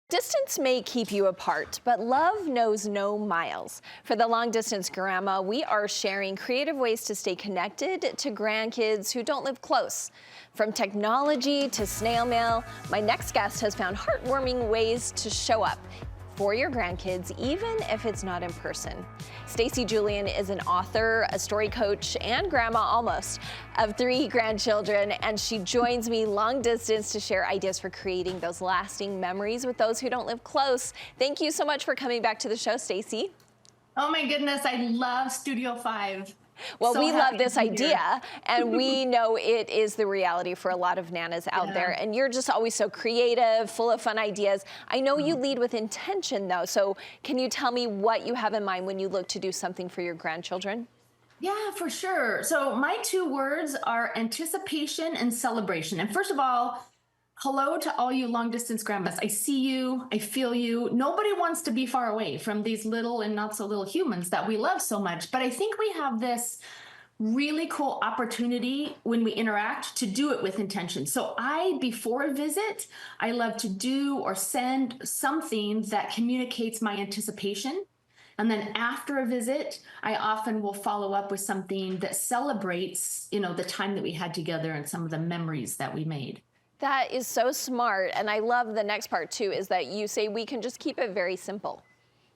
Distance may keep you apart, but love knows no miles. For the Long Distance Grandma, we are sharing creative ways to stay connected to grandkids who don't live close. From technology to snail mail, my next guest has found heartwarming ways to show up for your grandkids, even if it's not in person. Stacy Julian is an author, a story coach, and grandma almost of 3 grandchildren, and she joins me long distance to share ideas for creating those lasting memories with those who don't live close. Thank you so much for coming back to the show, Stacy. Oh my goodness, I love Studio 5. Well, So we love happy this to be here. idea, and we know it is the reality for a lot of nanas out there. And you're just always so creative, full of fun ideas. I know you lead with intention, though. So can you tell me what you have in mind when you look to do something for your grandchildren? Yeah, for sure. So my 2 words are anticipation and celebration. And first of all, hello to all you long distance grandmas. I see you, I feel you. Nobody wants to be far away from these little and not so little humans that we love so much. But I think we have this really cool opportunity when we interact to do it with intention. So before a visit, I love to do or send something that communicates my anticipation. And then after a visit, I often will follow up with something that celebrates, the time that we had together and some of the memories that we made. That is so smart. And I love the next part, too, is that you say we can just keep it very simple.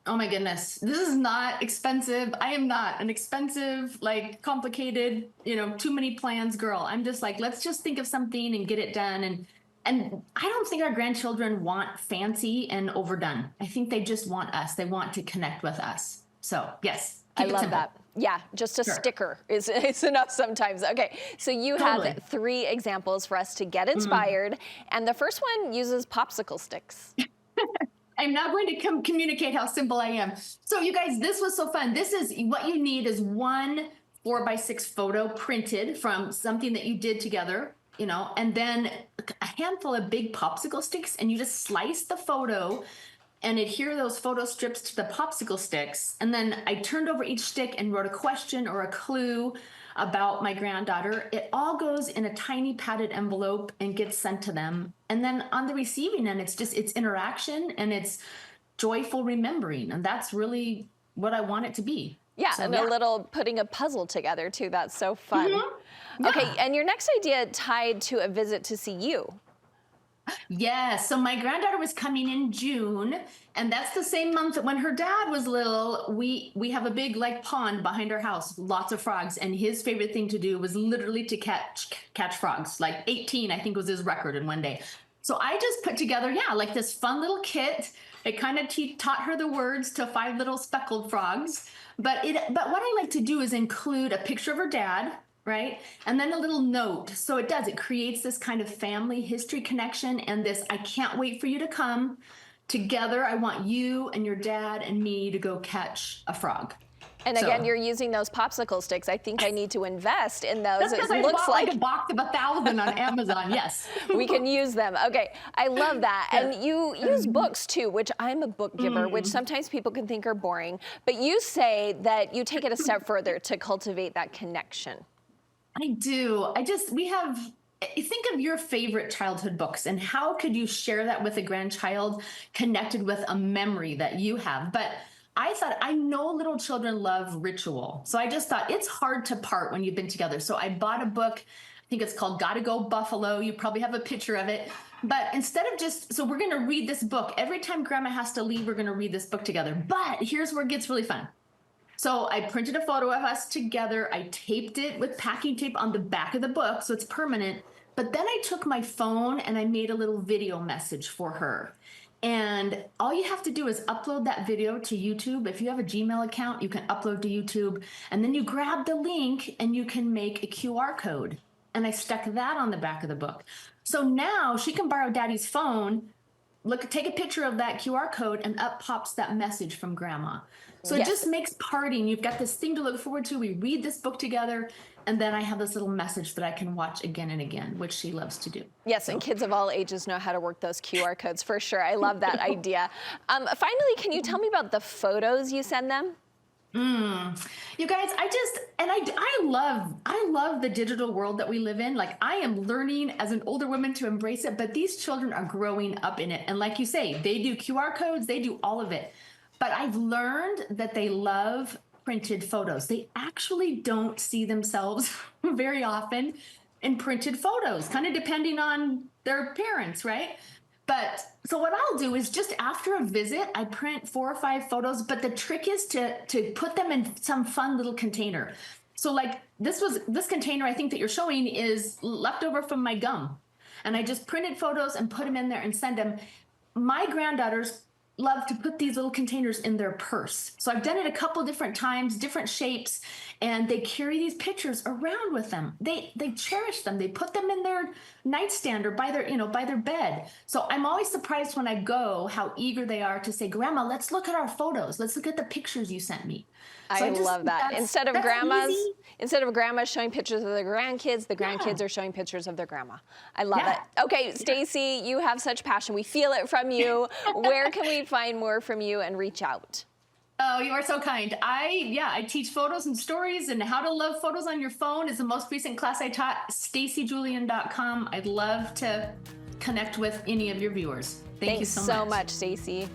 Oh my goodness. This is not expensive. I am not an expensive, complicated, too many plans girl. I'm just like, let's just think of something and get it done. And I don't think our grandchildren want fancy and overdone. I think they just want us. They want to connect with us. So yes, I keep it love simple. that. Yeah, just a Sure. sticker is enough sometimes. Okay, so you Totally. have 3 examples for us to get inspired. And the first one uses popsicle sticks. I'm now going to communicate how simple I am. So you guys, this was so fun. This is what you need is one 4x6 photo printed from something that you did together, and then a handful of big popsicle sticks, and you just slice the photo and adhere those photo strips to the popsicle sticks. And then I turned over each stick and wrote a question or a clue about my granddaughter. It all goes in a tiny padded envelope and gets sent to them. And then on the receiving end, it's interaction and it's joyful remembering. And that's really what I want it to be. Yeah, So, and yeah. a little putting a puzzle together, too. That's so fun. Yeah. Okay, and your next idea tied to a visit to see you. Yes. So my granddaughter was coming in June, and that's the same month that when her dad was little, we have a big pond behind our house, lots of frogs, and his favorite thing to do was literally to catch frogs. 18, I think, was his record in one day. So I just put together, this fun little kit. It kind of taught her the words to 5 little speckled frogs. But what I like to do is include a picture of her dad, right? And then a little note. So it creates this kind of family history connection and this, I can't wait for you to come. Together, I want you and your dad and me to go catch a frog. And again, you're using those popsicle sticks. I think I need to invest in those. That's because I bought like a box of 1,000 on Amazon, yes. We can use them. Okay, I love that. And you use books too, which I'm a book giver, which sometimes people can think are boring. But you say that you take it a step further to cultivate that connection. I do. Think of your favorite childhood books and how could you share that with a grandchild connected with a memory that you have? But I know little children love ritual. So I just thought it's hard to part when you've been together. So I bought a book. I think it's called Gotta Go Buffalo. You probably have a picture of it. But instead of so we're going to read this book. Every time grandma has to leave, we're going to read this book together. But here's where it gets really fun. So I printed a photo of us together. I taped it with packing tape on the back of the book, so it's permanent. But then I took my phone and I made a little video message for her. And all you have to do is upload that video to YouTube. If you have a Gmail account, you can upload to YouTube. And then you grab the link and you can make a QR code. And I stuck that on the back of the book. So now she can borrow daddy's phone, take a picture of that QR code, and up pops that message from grandma. So It just makes parting. You've got this thing to look forward to. We read this book together, and then I have this little message that I can watch again and again, which she loves to do. Yes, and kids of all ages know how to work those QR codes for sure. I love that idea. Finally, can you tell me about the photos you send them? You guys, I love the digital world that we live in. Like, I am learning as an older woman to embrace it, but these children are growing up in it. And like you say, they do QR codes, they do all of it. But I've learned that they love printed photos. They actually don't see themselves very often in printed photos, kind of depending on their parents, right? But so what I'll do is just after a visit, I print 4 or 5 photos, but the trick is to put them in some fun little container. So like this container I think that you're showing is leftover from my gum. And I just printed photos and put them in there and send them. My granddaughters love to put these little containers in their purse. So I've done it a couple different times, different shapes, and they carry these pictures around with them. They cherish them. They put them in their nightstand or by their bed. So I'm always surprised when I go how eager they are to say, "Grandma, let's look at our photos. Let's look at the pictures you sent me." So I love that. Instead of grandmas showing pictures of their grandkids, the grandkids are showing pictures of their grandma. I love it. Okay, Stacy, you have such passion. We feel it from you. Where can we find more from you and reach out? Oh, you are so kind. I teach photos and stories, and how to love photos on your phone is the most recent class I taught. stacyjulian.com. I'd love to connect with any of your viewers. Thank you Thanks so so much. much, Stacy.